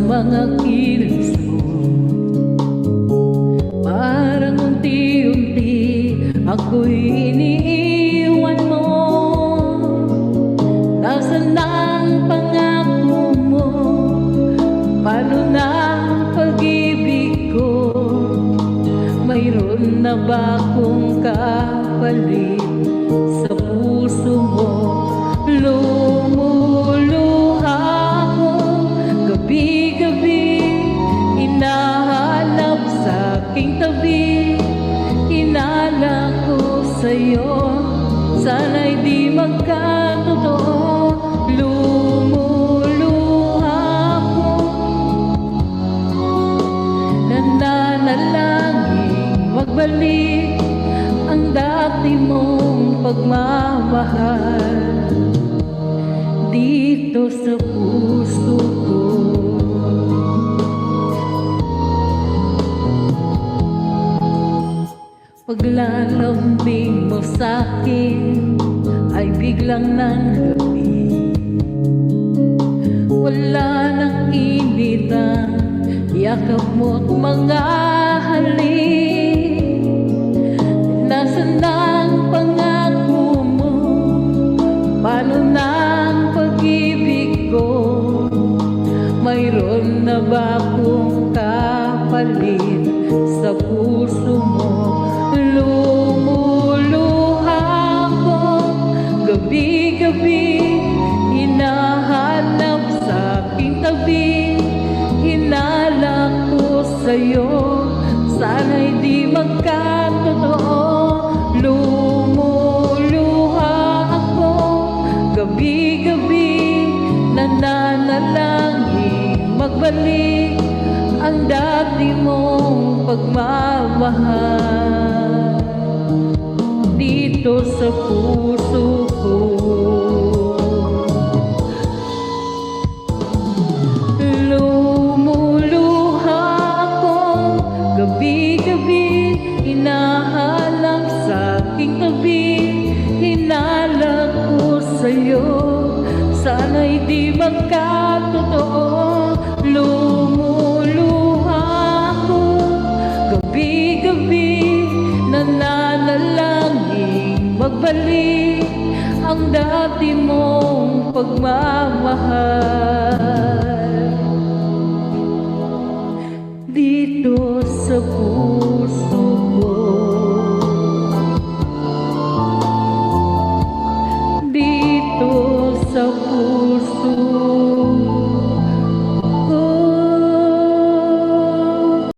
mga kilos mo. Parang unti-unti ako'y iniiwan mo. Nasaan ang pangako mo? Paano na ang pag-ibig ko? Mayroon na ba akong kapalit sa puso mo? Lumuluha ako gabi-gabi, hinahanap sa aking tabi. Hinala ko sa'yo, sana'y di magkatotoo. Lumuluha ako, nananalangin magbalik ang dati mong pagmamahal dito sa puso ko. Paglalambing mo sa'kin ay biglang nanlabi. Wala nang init ang yakap mo't mga halik. Nasaan ang pangako mo? Paano na ang pag-ibig ko? Mayroon na ba akong kapalit sa puso mo? Lumuluha ako gabi-gabi, hinahanap sa aking tabi. Hinala ko sa'yo, sana'y di magkatotoo. Lumuluha ako gabi-gabi, nananalangin magbalik ang dati mong pagmamahal dito sa puso ko. Lumuluha ako gabi-gabi, hinahanap sa aking tabi. Hinala ko sa'yo, sana'y di magkatotoo. Lumuluha ako gabi-gabi, nananalangin magbalik ang dati mong pagmamahal dito sa puso ko. Dito sa puso